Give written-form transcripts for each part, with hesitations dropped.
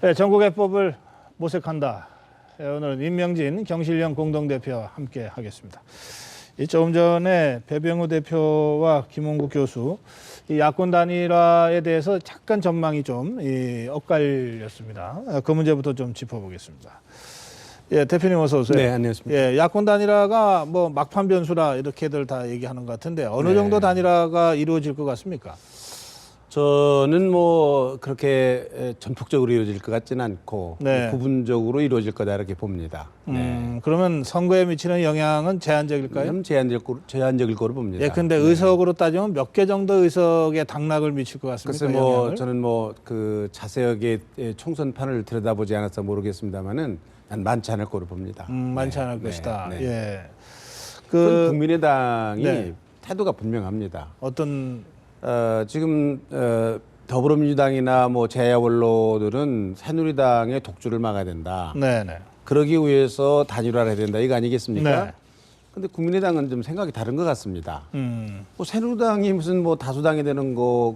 네, 전국의 법을 모색한다. 네, 오늘은 임명진 경실련 공동대표와 함께 하겠습니다. 조금 전에 배병우 대표와 김홍국 교수 이 야권 단일화에 대해서 잠깐 전망이 좀 엇갈렸습니다. 그 문제부터 좀 짚어보겠습니다. 예, 대표님 어서 오세요. 네, 안녕하십니까. 예, 야권 단일화가 뭐 막판 변수라 이렇게들 다 얘기하는 것 같은데 어느 정도 단일화가 이루어질 것 같습니까? 저는 뭐 그렇게 전폭적으로 이루어질 것 같지는 않고 네. 부분적으로 이루어질 거다 이렇게 봅니다. 그러면 선거에 미치는 영향은 제한적일까요? 좀 제한적일 거로 봅니다. 예, 근데 의석으로 따지면 몇 개 정도 의석에 당락을 미칠 것 같습니까? 글쎄 뭐 영향을? 저는 뭐 그 자세하게 총선판을 들여다보지 않아서 모르겠습니다만은 난 많지 않을 거로 봅니다. 많지 않을 네, 것이다. 네. 예. 국민의당이 네. 태도가 분명합니다. 어떤 지금 더불어민주당이나 뭐 제야 원로들은 새누리당의 독주를 막아야 된다. 네네. 그러기 위해서 단일화를 해야 된다. 이거 아니겠습니까? 네. 근데 국민의당은 좀 생각이 다른 것 같습니다. 음. 뭐 새누리당이 무슨 뭐 다수당이 되는 거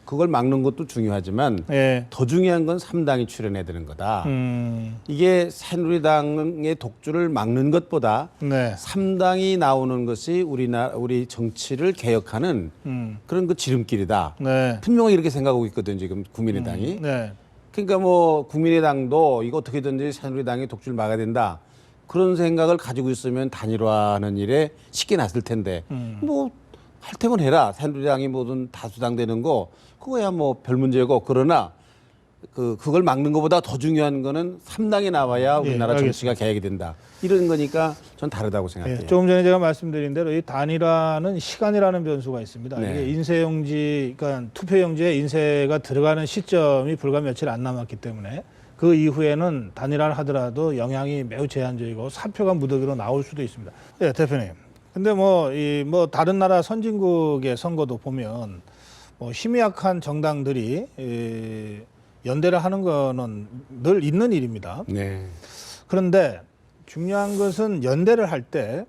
그걸 막는 것도 중요하지만 예. 더 중요한 건 3당이 출연해야 되는 거다. 음. 이게 새누리당의 독주를 막는 것보다 네. 3당이 나오는 것이 우리 정치를 개혁하는 그런 그 지름길이다. 네. 분명히 이렇게 생각하고 있거든요, 지금 국민의당이. 네. 그러니까 뭐 국민의당도 이거 어떻게든지 새누리당이 독주를 막아야 된다. 그런 생각을 가지고 있으면 단일화하는 일에 쉽게 났을 텐데 뭐 할 테면 해라. 새누리당이 뭐든 다수당 되는 거 그거야 뭐 별 문제고 그러나 그걸 막는 것보다 더 중요한 거는 3당이 나와야 우리나라 예, 정치가 개혁이 된다. 이런 거니까 전 다르다고 생각해요. 예. 조금 전에 제가 말씀드린 대로 이 단일화는 시간이라는 변수가 있습니다. 네. 이게 인쇄용지, 그러니까 투표용지에 인쇄가 들어가는 시점이 불과 며칠 안 남았기 때문에 그 이후에는 단일화를 하더라도 영향이 매우 제한적이고 사표가 무더기로 나올 수도 있습니다. 예, 대표님. 근데 뭐 다른 나라 선진국의 선거도 보면 뭐 힘이 약한 정당들이 연대를 하는 거는 늘 있는 일입니다. 네. 그런데 중요한 것은 연대를 할 때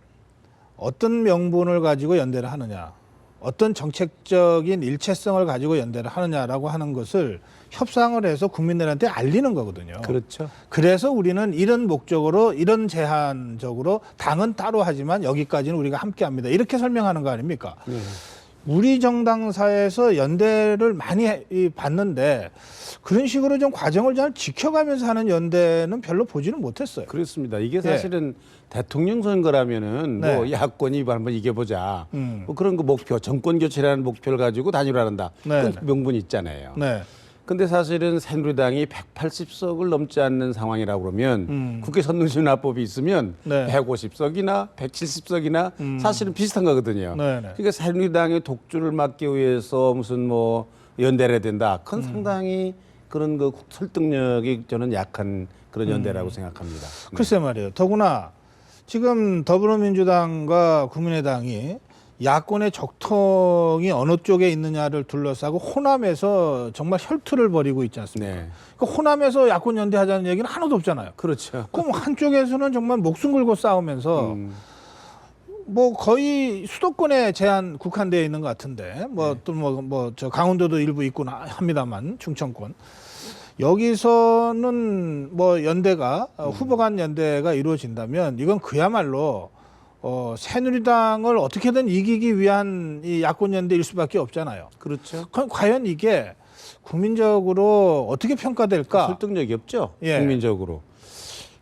어떤 명분을 가지고 연대를 하느냐, 어떤 정책적인 일체성을 가지고 연대를 하느냐라고 하는 것을 협상을 해서 국민들한테 알리는 거거든요. 그렇죠. 그래서 우리는 이런 목적으로 이런 제한적으로 당은 따로 하지만 여기까지는 우리가 함께합니다. 이렇게 설명하는 거 아닙니까? 네. 우리 정당사에서 연대를 많이 봤는데 그런 식으로 좀 과정을 잘 지켜가면서 하는 연대는 별로 보지는 못했어요. 그렇습니다. 이게 사실은 대통령 선거라면은 네. 뭐 야권이 한번 이겨보자. 음. 뭐 그런 그 목표, 정권 교체라는 목표를 가지고 단일화한다. 네. 그건 명분이 있잖아요. 네. 근데 사실은 새누리당이 180석을 넘지 않는 상황이라고 그러면 국회 선거준화법이 있으면 네. 150석이나 170석이나 사실은 비슷한 거거든요. 네, 네. 그러니까 새누리당의 독주를 막기 위해서 무슨 뭐 연대를 해야 된다. 그건 상당히 그런 그 설득력이 저는 약한 그런 연대라고 생각합니다. 글쎄 말이에요. 더구나 지금 더불어민주당과 국민의당이 야권의 적통이 어느 쪽에 있느냐를 둘러싸고 호남에서 정말 혈투를 벌이고 있지 않습니까? 네. 그 호남에서 야권 연대하자는 얘기는 하나도 없잖아요. 그렇죠. 그럼 한쪽에서는 정말 목숨 걸고 싸우면서 뭐 거의 수도권에 제한 국한되어 있는 것 같은데 뭐 또 뭐 저 강원도도 일부 있곤 합니다만 충청권 여기서는 뭐 연대가 후보 간 연대가 이루어진다면 이건 그야말로 새누리당을 어떻게든 이기기 위한 이 야권 연대일 수밖에 없잖아요. 그렇죠. 그럼 과연 이게 국민적으로 어떻게 평가될까? 설득력이 없죠. 예. 국민적으로.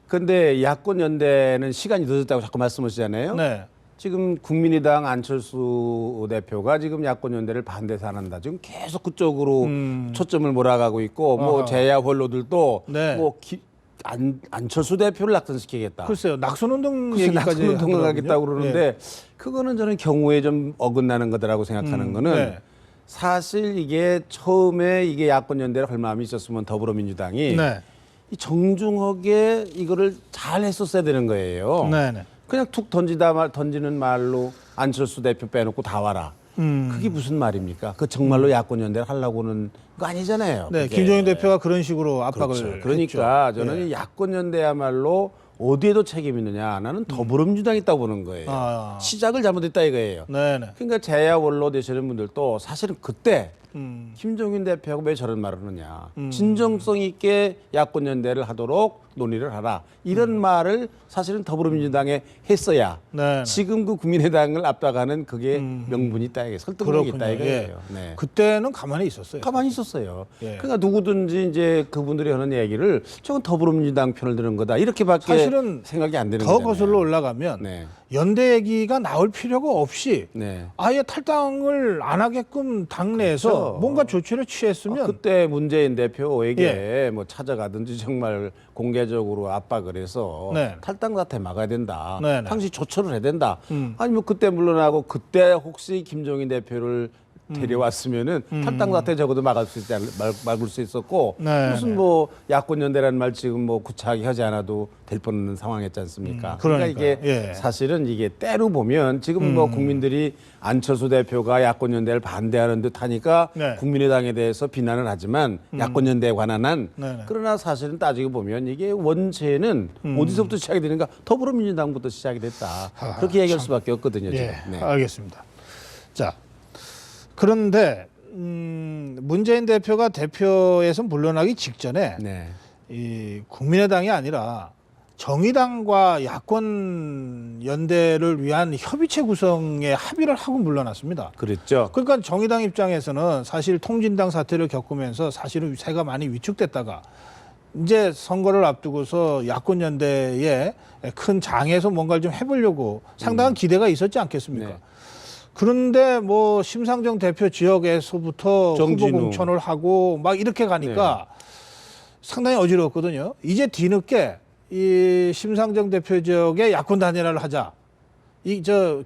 근데 야권 연대는 시간이 늦었다고 자꾸 말씀하시잖아요. 네. 지금 국민의당 안철수 대표가 지금 야권 연대를 반대해서 안 한다. 지금 계속 그쪽으로 초점을 몰아가고 있고 뭐 어허. 제야 원로들도 네. 뭐 안철수 대표를 낙선시키겠다. 글쎄요. 낙선운동 글쎄, 얘기까지 낙선운동을 하더라고요. 하겠다고 그러는데 예. 그거는 저는 경우에 좀 어긋나는 거다라고 생각하는 거는 네. 사실 이게 처음에 이게 야권 연대를 할 마음이 있었으면 더불어민주당이 네. 이 정중하게 이거를 잘 했었어야 되는 거예요. 네네. 그냥 툭 던지는 말로 안철수 대표 빼놓고 다 와라. 그게 무슨 말입니까? 그 정말로 야권 연대를 하려고는 거 아니잖아요. 네, 그게. 김종인 대표가 그런 식으로 압박을 그렇죠. 그러니까 했죠. 저는 예. 이 야권 연대야말로 어디에도 책임 있느냐? 나는 더불어민주당이 있다고 보는 거예요. 아. 시작을 잘못했다 이거예요. 네네. 그러니까 제야 원로 되시는 분들도 사실은 그때 김종인 대표가 왜 저런 말을 하느냐. 진정성 있게 야권 연대를 하도록 논의를 하라. 이런 말을 사실은 더불어민주당에 했어야 네. 지금 그 국민의당을 앞다가는 그게 명분이 있다 이게 설득력이 있다 예. 이거예요. 네. 그때는 가만히 있었어요. 가만히 있었어요. 예. 그러니까 누구든지 이제 그분들이 하는 얘기를 저건 더불어민주당 편을 드는 거다 이렇게밖에 사실은 생각이 안 되는 더 거잖아요. 거슬러 올라가면 네. 연대 얘기가 나올 필요가 없이 네. 아예 탈당을 안 하게끔 당내에서 그렇죠. 뭔가 조치를 취했으면 그때 문재인 대표에게 뭐 찾아가든지 정말 공개적으로 압박을 해서 네. 탈당 사태 막아야 된다. 네, 네. 당시 조처를 해야 된다. 아니면 그때 물러나고 그때 혹시 김종인 대표를 데려왔으면은 탈당 사태 적어도 막을 수 있었고 네, 무슨 네. 뭐 야권 연대라는 말 지금 뭐 구차하게 하지 않아도 될 뻔한 상황이었지 않습니까? 그러니까 이게 예. 사실은 이게 때로 보면 지금 뭐 국민들이 안철수 대표가 야권 연대를 반대하는 듯 하니까 네. 국민의당에 대해서 비난을 하지만 야권 연대에 관한 한 네, 네. 그러나 사실은 따지고 보면 이게 원체는 어디서부터 시작이 되는가 더불어민주당부터 시작이 됐다. 그렇게 얘기할 수밖에 없거든요. 지금. 예, 네. 알겠습니다. 자, 그런데 문재인 대표가 대표에서 물러나기 직전에 네. 이 국민의당이 아니라 정의당과 야권 연대를 위한 협의체 구성에 합의를 하고 물러났습니다. 그랬죠. 그러니까 정의당 입장에서는 사실 통진당 사태를 겪으면서 사실은 세가 많이 위축됐다가 이제 선거를 앞두고서 야권 연대에 큰 장에서 뭔가를 좀 해보려고 상당한 기대가 있었지 않겠습니까? 네. 그런데 뭐 심상정 대표 지역에서부터 정진우. 후보 공천을 하고 막 이렇게 가니까 상당히 어지러웠거든요. 이제 뒤늦게 이 심상정 대표 지역에 야권 단일화를 하자.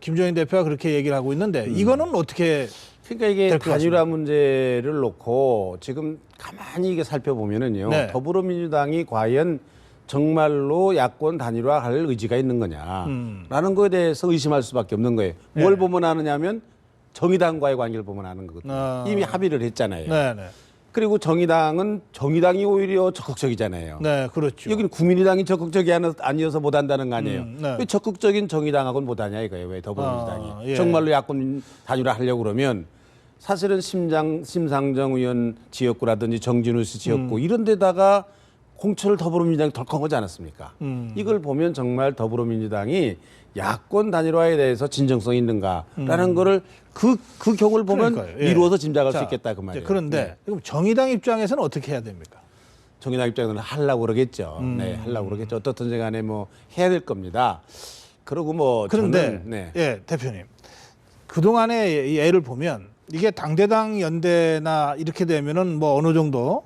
김종인 대표가 그렇게 얘기를 하고 있는데 이거는 어떻게 그러니까 이게 될것 단일화 문제를 놓고 지금 가만히 이게 살펴보면은요. 네. 더불어민주당이 과연 정말로 야권 단일화할 의지가 있는 거냐라는 거에 대해서 의심할 수밖에 없는 거예요. 뭘 보면 아느냐면 정의당과의 관계를 보면 아는 거거든요. 이미 합의를 했잖아요. 네네. 그리고 정의당이 오히려 적극적이잖아요. 네, 그렇죠. 여기는 국민의당이 적극적이 아니어서 못한다는 거 아니에요. 네. 왜 적극적인 정의당하고는 못하냐 이거예요. 왜 더불어민주당이. 예. 정말로 야권 단일화 하려고 그러면 사실은 심상정 의원 지역구라든지 정진우 씨 지역구 이런 데다가 공천을 더불어민주당이 덜컥 하지 않았습니까? 이걸 보면 정말 더불어민주당이 야권 단일화에 대해서 진정성이 있는가라는 거를 그 경우를 보면 그러니까요. 예. 미루어서 짐작할 자, 수 있겠다 그 말이에요. 그런데 네. 그럼 정의당 입장에서는 어떻게 해야 됩니까? 정의당 입장에서는 하려고 그러겠죠. 네, 하려고 그러겠죠. 어떻든지 간에 뭐 해야 될 겁니다. 그리고 뭐 그런데 저는, 네. 예, 대표님. 그동안의 이 예를 보면 이게 당대당 연대나 이렇게 되면은 뭐 어느 정도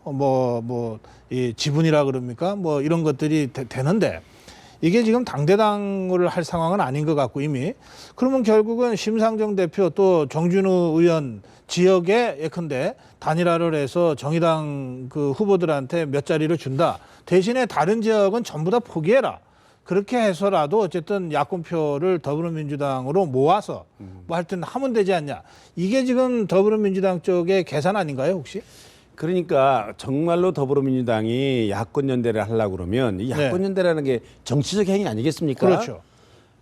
이 지분이라 그럽니까? 뭐 이런 것들이 되는데 이게 지금 당대당을 할 상황은 아닌 것 같고 이미 그러면 결국은 심상정 대표 또 정준우 의원 지역에 예컨대 단일화를 해서 정의당 그 후보들한테 몇 자리를 준다. 대신에 다른 지역은 전부 다 포기해라. 그렇게 해서라도 어쨌든 야권표를 더불어민주당으로 모아서 뭐 하여튼 하면 되지 않냐. 이게 지금 더불어민주당 쪽의 계산 아닌가요, 혹시? 그러니까 정말로 더불어민주당이 야권 연대를 하려고 그러면 이 야권 연대라는 게 정치적 행위 아니겠습니까? 그렇죠.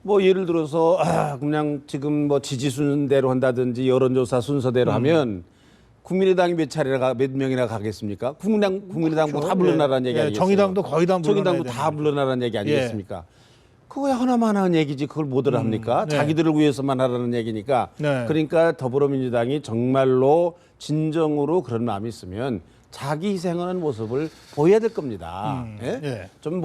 뭐 예를 들어서 그냥 지금 뭐 지지 순대로 한다든지 여론조사 순서대로 하면 국민의당이 몇 명이나 가겠습니까? 국민의당 그렇죠. 다 물러나라는 얘기 아니겠어요? 정의당도 거의 다 물러나야 정의당도 되는 다 거죠. 물러나라는 얘기 아니겠습니까? 그거야 하나만 하는 얘기지 그걸 뭐들 합니까? 네. 자기들을 위해서만 하라는 얘기니까. 네. 그러니까 더불어민주당이 정말로 진정으로 그런 마음이 있으면 자기 희생하는 모습을 보여야 될 겁니다. 예? 예. 좀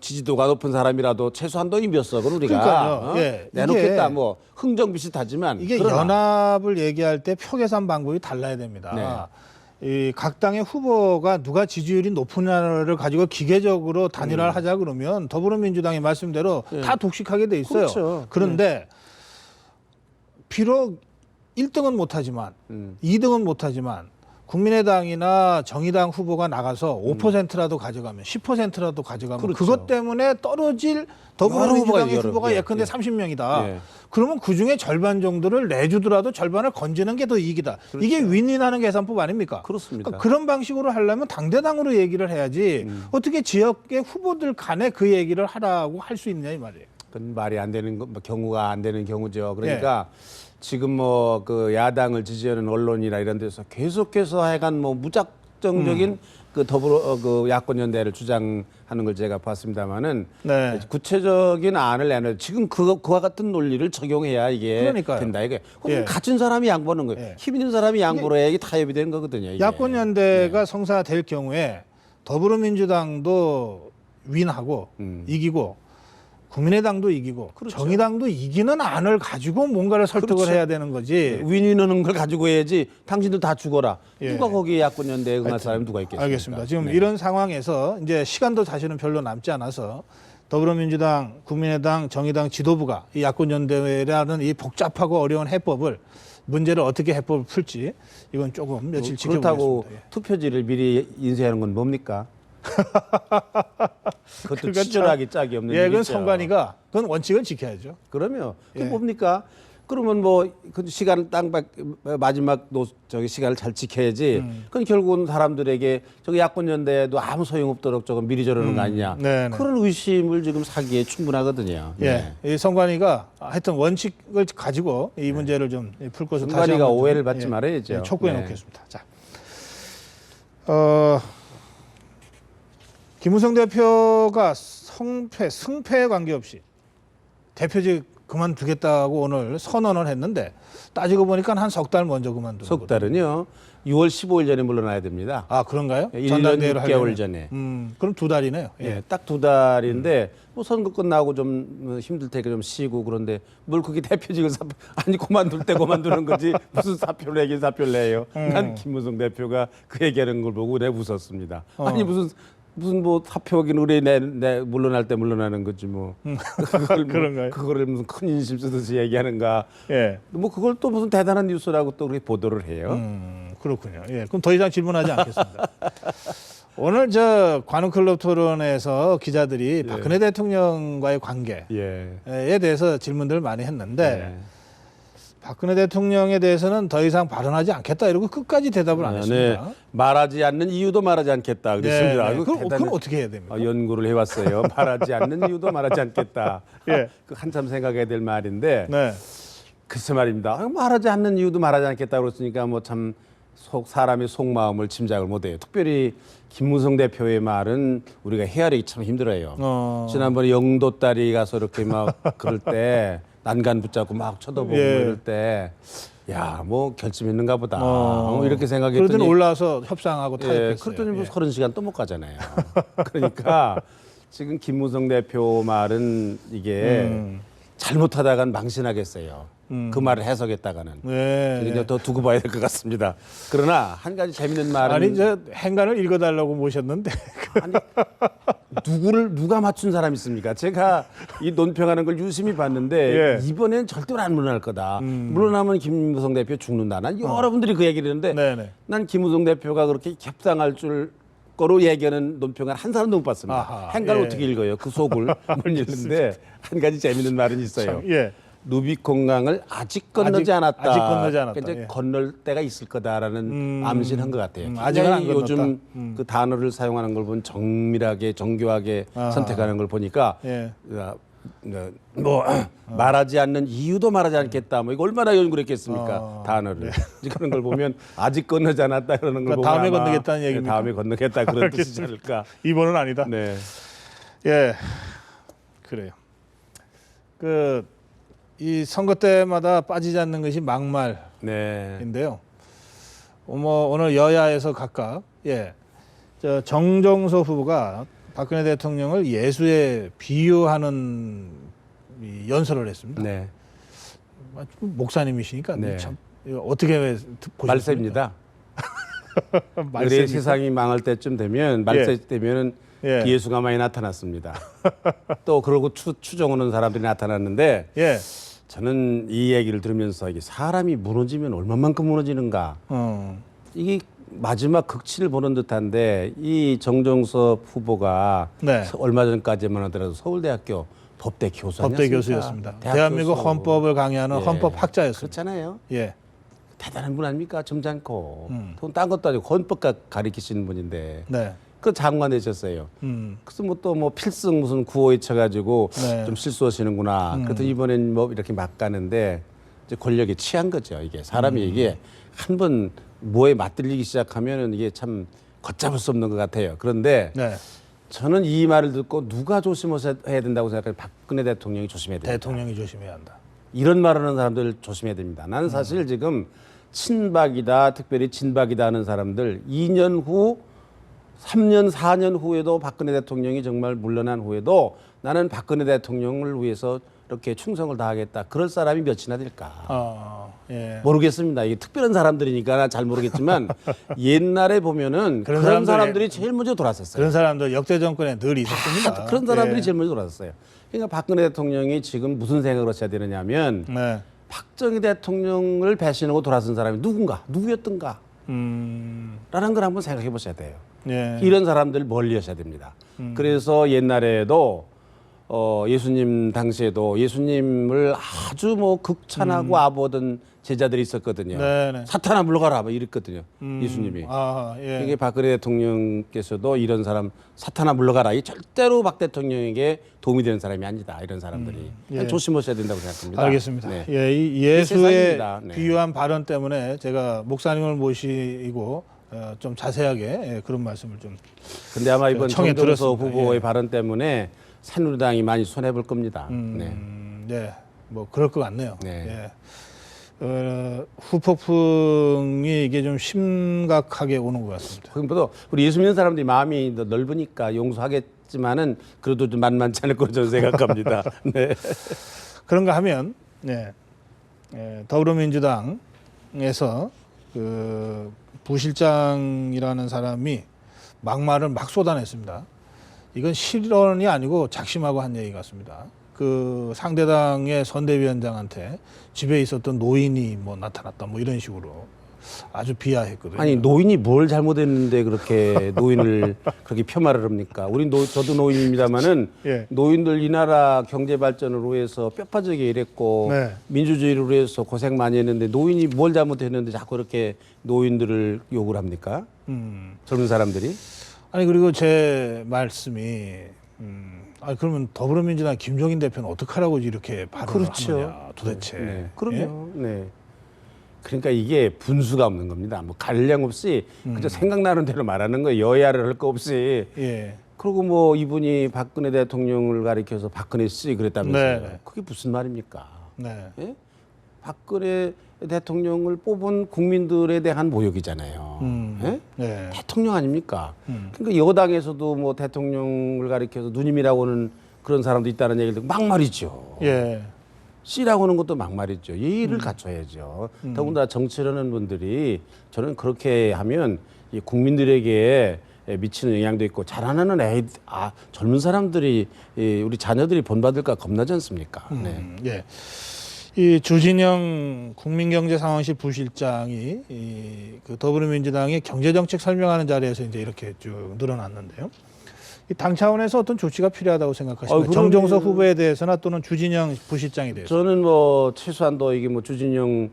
지지도가 높은 사람이라도 최소한 너 몇 석은 우리가 그러니까요. 예. 내놓겠다. 이게 뭐 흥정 비슷하지만 이게 그러나 연합을 얘기할 때 표 계산 방법이 달라야 됩니다. 이 각 당의 후보가 누가 지지율이 높으냐를 가지고 기계적으로 단일화를 하자 그러면 더불어민주당의 말씀대로 다 독식하게 돼 있어요. 그렇죠. 그런데 비록 1등은 못하지만 2등은 못하지만 국민의당이나 정의당 후보가 나가서 5%라도 가져가면 10%라도 가져가면 그렇죠. 그것 때문에 떨어질 더불어민주당의 여러 후보가 예, 예컨대 예. 30명이다. 예. 그러면 그중에 절반 정도를 내주더라도 절반을 건지는 게 더 이익이다. 이게 윈윈하는 계산법 아닙니까? 그렇습니다. 그러니까 그런 방식으로 하려면 당대당으로 얘기를 해야지 어떻게 지역의 후보들 간에 그 얘기를 하라고 할 수 있냐 이 말이에요. 그건 말이 안 되는 경우가 안 되는 경우죠. 그러니까 지금 뭐 그 야당을 지지하는 언론이나 이런 데서 계속해서 하여간 뭐 무작정적인 그 더불어 그 야권 연대를 주장하는 걸 제가 봤습니다만은 네. 구체적인 안을 내는 지금 그와 같은 논리를 적용해야 이게 그러니까요. 된다 이게. 예. 갇힌 사람이 양보하는 거예요. 예. 힘 있는 사람이 양보를 해야 이게 타협이 되는 거거든요. 이게. 야권 연대가 성사될 경우에 더불어민주당도 윈하고 이기고 국민의당도 이기고 그렇죠. 정의당도 이기는 안을 가지고 뭔가를 설득을 그렇죠. 해야 되는 거지. 윈윈하는 걸 가지고 해야지. 당신들 다 죽어라. 예. 누가 거기에 야권 연대에 응할 사람이 누가 있겠습니까? 알겠습니다. 지금 네. 이런 상황에서 이제 시간도 사실은 별로 남지 않아서 더불어민주당, 국민의당, 정의당 지도부가 이 야권 연대라는 이 복잡하고 어려운 해법을 문제를 어떻게 해법을 풀지 이건 조금 며칠 그렇다고 지켜보겠습니다. 예. 투표지를 미리 인쇄하는 건 뭡니까? 그것도 그러니까 치졸하기 짝이 없는 예, 그건 일이죠. 선관위가 그건 원칙을 지켜야죠. 그러면 그게 예. 뭡니까? 그러면 뭐 그 시간 마지막 저기 시간을 잘 지켜야지. 그건 결국은 사람들에게 저기 야권 연대에도 아무 소용없도록 조금 미리 저러는 거 아니냐. 네네. 그런 의심을 지금 사기에 충분하거든요. 예, 이 선관위가 하여튼 원칙을 가지고 이 문제를 좀 풀 것을 다시 선관위가 한번 좀, 오해를 받지 말아야죠. 촉구해 네. 놓겠습니다. 자, 김무성 대표가 승패에 관계없이 대표직 그만두겠다고 오늘 선언을 했는데 따지고 보니까 한 석 달 먼저 그만두는 석 달은요. 6월 15일 전에 물러나야 됩니다. 아 그런가요? 1년 전당대회를 6개월 하려면? 전에. 그럼 2달이네요. 예. 예, 딱 2달인데 뭐 선거 끝나고 좀 힘들 테니까 좀 쉬고 그런데 뭘 그게 대표직을 아니 그만둘 때 그만두는 거지 무슨 사표를 내긴 사표를 내요. 난 김무성 대표가 그 얘기하는 걸 보고 내가 웃었습니다. 아니 무슨 뭐 사표긴 의뢰 내 물러날 때 물러나는 거지 뭐. 그런가요? 그거를 무슨 큰 인심 쓰듯이 얘기하는가. 예. 뭐 그걸 또 무슨 대단한 뉴스라고 또 그렇게 보도를 해요. 그렇군요. 예. 그럼 더 이상 질문하지 않겠습니다. 오늘 저 관훈클럽 토론에서 기자들이 박근혜 대통령과의 관계에 예. 대해서 질문들을 많이 했는데 예. 박근혜 대통령에 대해서는 더 이상 발언하지 않겠다 이러고 끝까지 대답을 안 했습니다. 네. 말하지 않는 이유도 말하지 않겠다. 그랬습니다. 아이고, 그럼 대단해. 어떻게 해야 됩니까? 연구를 해왔어요. 말하지 않는 이유도 말하지 않겠다. 예. 그 한참 생각해야 될 말인데 네. 글쎄 말입니다. 말하지 않는 이유도 말하지 않겠다 그랬으니까 뭐 참 사람의 속마음을 짐작을 못해요. 특별히 김무성 대표의 말은 우리가 헤아리기 참 힘들어요. 지난번에 영도 딸이 가서 이렇게 막 그럴 때 난간 붙잡고 막 쳐다보고 예. 이럴 때 야, 뭐 결심했는가 보다. 이렇게 생각했더니 그러더니 올라와서 협상하고 예, 타협했어요. 그랬더니 뭐 예. 30시간 또 못 가잖아요. 그러니까 지금 김무성 대표 말은 이게 잘못하다간 망신하겠어요. 그 말을 해석했다가는. 네. 그러니까 더 두고 봐야 될 것 같습니다. 그러나 한 가지 재밌는 말은 아니 저 행간을 읽어달라고 모셨는데 아니, 누가 맞춘 사람 있습니까? 제가 이 논평하는 걸 유심히 봤는데 예. 이번엔 절대로 안 물러날 거다. 물러나면 김무성 대표 죽는다. 난 여러분들이 그 얘기를 했는데 네네. 난 김무성 대표가 그렇게 협상할 줄 거로 얘기하는 논평을 한 사람도 못 봤습니다. 아하, 행간을 예. 어떻게 읽어요? 그 속을 못 읽는데 한 가지 재밌는 말은 있어요. 참, 예. 루비콘강을 아직 건너지 않았다. 아직 건너지 않았다. 이제 예. 건널 때가 있을 거다라는 암시한 것 같아요. 아직은 안 굉장히 요즘 건넜다. 그 단어를 사용하는 걸 보면 정밀하게 정교하게 아하. 선택하는 걸 보니까 예. 뭐 말하지 않는 이유도 말하지 않겠다. 뭐 이거 얼마나 연구를 했겠습니까? 단어를. 이제 그런 걸 보면 아직 건너지 않았다 그러는 걸 그러니까 보면 다음에 아마 건너겠다는 얘기입니까? 다음에 건너겠다 그런 뜻이지 않을까. 이번은 아니다. 네. 예, 그래요. 이 선거 때마다 빠지지 않는 것이 막말인데요. 네. 뭐 오늘 여야에서 각각 저 정종서 후보가 박근혜 대통령을 예수에 비유하는 이 연설을 했습니다. 네. 목사님이시니까 네. 참 이거 어떻게 보셨습니까? 말세입니다. 의뢰 말세입니까? 세상이 망할 때쯤 되면 말세 되면은 예. 예수가 많이 나타났습니다. 또 그러고 추정하는 사람들이 나타났는데 예. 저는 이 얘기를 들으면서 이게 사람이 무너지면 얼마만큼 무너지는가 이게 마지막 극치를 보는 듯한데 이 정종섭 후보가 네. 얼마 전까지만 하더라도 서울대학교 법대 교수 법대 아니었습니까? 교수였습니다. 대학 대한민국 교수. 헌법을 강의하는 예. 헌법학자였습니다. 그렇잖아요. 예. 대단한 분 아닙니까? 점잖고 돈 딴 것도 아니고 헌법 가리키시는 분인데 네. 그 장관 되셨어요. 그래서 뭐 또 뭐 필승 무슨 구호에 쳐가지고 네. 좀 실수하시는구나. 그래서 이번엔 뭐 이렇게 막 가는데 이제 권력에 취한 거죠. 이게 사람이 이게 한번 뭐에 맞들리기 시작하면은 이게 참 걷잡을 수 없는 것 같아요. 그런데 네. 저는 이 말을 듣고 누가 조심해야 된다고 생각해요? 박근혜 대통령이 조심해야 됩니다. 대통령이 조심해야 한다. 이런 말을 하는 사람들 조심해야 됩니다. 나는 사실 지금 친박이다, 특별히 진박이다 하는 사람들 2년 후, 3년, 4년 후에도 박근혜 대통령이 정말 물러난 후에도 나는 박근혜 대통령을 위해서 이렇게 충성을 다하겠다. 그럴 사람이 몇이나 될까? 예. 모르겠습니다. 이게 특별한 사람들이니까 잘 모르겠지만 옛날에 보면은 그런 사람들이 제일 먼저 돌았었어요. 그런 사람들 역대 정권에 늘 있었습니다. 그런 사람들이 예. 제일 먼저 돌았었어요. 그러니까 박근혜 대통령이 지금 무슨 생각을 하셔야 되느냐면 네. 박정희 대통령을 배신하고 돌아선 사람이 누구였던가? 라는 걸 한번 생각해 보셔야 돼요. 예. 이런 사람들 멀리 하셔야 됩니다. 그래서 옛날에도 예수님 당시에도 예수님을 아주 뭐 극찬하고 아보던 제자들이 있었거든요. 네네. 사탄아 물러가라 뭐 이랬거든요. 예수님이. 예. 이게 박근혜 대통령께서도 이런 사람 사탄아 물러가라. 이 절대로 박 대통령에게 도움이 되는 사람이 아니다. 이런 사람들이 예. 조심하셔야 된다고 생각합니다. 알겠습니다. 네. 예, 이 이게 예수의 세상입니다. 네. 비유한 발언 때문에 제가 목사님을 모시고 좀 자세하게 그런 말씀을 좀 근데 아마 이번 청해 정정서 들었습니다. 후보의 예. 발언 때문에 새누리당이 많이 손해 볼 겁니다. 네. 네, 뭐 그럴 것 같네요. 네. 예. 후폭풍이 이게 좀 심각하게 오는 것 같습니다. 그보다 우리 예수 믿는 사람들이 마음이 더 넓으니까 용서하겠지만은 그래도 좀 만만치 않을 거로 저는 생각합니다. 네. 그런가 하면 네, 더불어민주당에서 그 부실장이라는 사람이 막말을 막 쏟아냈습니다. 이건 실언이 아니고 작심하고 한 얘기 같습니다. 그 상대당의 선대위원장한테 집에 있었던 노인이 뭐 나타났다 뭐 이런 식으로 아주 비하했거든요. 아니 노인이 뭘 잘못했는데 그렇게 노인을 그렇게 폄하를 합니까? 저도 노인입니다만은 예. 노인들 이 나라 경제 발전을 위해서 뼈빠지게 일했고 네. 민주주의를 위해서 고생 많이 했는데 노인이 뭘 잘못했는데 자꾸 이렇게 노인들을 욕을 합니까? 젊은 사람들이? 아니 그리고 제 말씀이 그러면 더불어민주당 김종인 대표는 어떡하라고 이렇게 발언을 하느냐 도대체. 네. 그럼요. 네. 그러니까 이게 분수가 없는 겁니다. 뭐 갈량 없이 그저 생각나는 대로 말하는 거예요. 여야를 할 거 없이. 예. 그리고 뭐 이분이 박근혜 대통령을 가리켜서 박근혜 씨 그랬다면서요. 네. 그게 무슨 말입니까? 네. 예? 박근혜 대통령을 뽑은 국민들에 대한 모욕이잖아요. 예? 네. 대통령 아닙니까? 그러니까 여당에서도 뭐 대통령을 가리켜서 누님이라고 하는 그런 사람도 있다는 얘기를 듣고 막말이죠. 예. 씨라고 하는 것도 막말이죠. 예의를 갖춰야죠. 더군다나 정치를 하는 분들이 저는 그렇게 하면 이 국민들에게 미치는 영향도 있고 자라나는 젊은 사람들이 우리 자녀들이 본받을까 겁나지 않습니까? 네. 예. 이 주진영 국민경제상황실 부실장이 그 더불어민주당의 경제정책 설명하는 자리에서 이제 이렇게 쭉 늘어났는데요. 이 당 차원에서 어떤 조치가 필요하다고 생각하십니까? 정종석 후보에 대해서나 또는 주진영 부실장에 대해서. 저는 뭐 최소한도 이게 뭐 주진영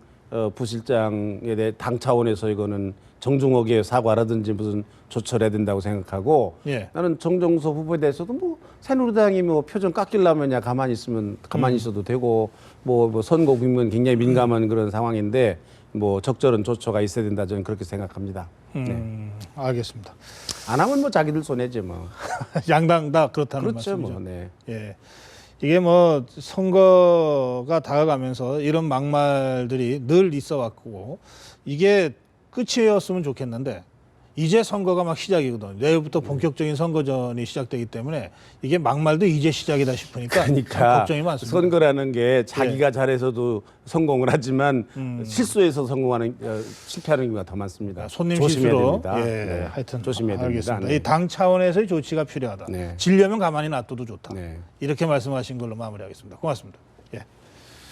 부실장에 대해 당 차원에서 이거는 정중하게 사과라든지 무슨 조처를 해야 된다고 생각하고 예. 나는 정종석 후보에 대해서도 뭐 새누리당이 뭐 표정 깎이려면 가만히 있어도 되고 뭐 선거 국면 굉장히 민감한 그런 상황인데 뭐 적절한 조처가 있어야 된다 저는 그렇게 생각합니다. 네. 알겠습니다. 안 하면 뭐 자기들 손해지 뭐. 양당 다 그렇다는 그렇죠 말씀이죠. 뭐. 네. 예. 이게 뭐 선거가 다가가면서 이런 막말들이 늘 있어 왔고 이게 끝이었으면 좋겠는데 이제 선거가 막 시작이거든요. 내일부터 본격적인 선거전이 시작되기 때문에 이게 막말도 이제 시작이다 싶으니까 참 그러니까 걱정이 많습니다. 선거라는 게 자기가 잘해서도 성공을 하지만 실수해서 실패하는 경우가 더 많습니다. 손님 조심해야 실수로 됩니다. 네, 하여튼 조심해야 됩니다. 알겠습니다. 네. 이 당 차원에서의 조치가 필요하다. 네. 지려면 가만히 놔둬도 좋다. 네. 이렇게 말씀하신 걸로 마무리하겠습니다. 고맙습니다. 예.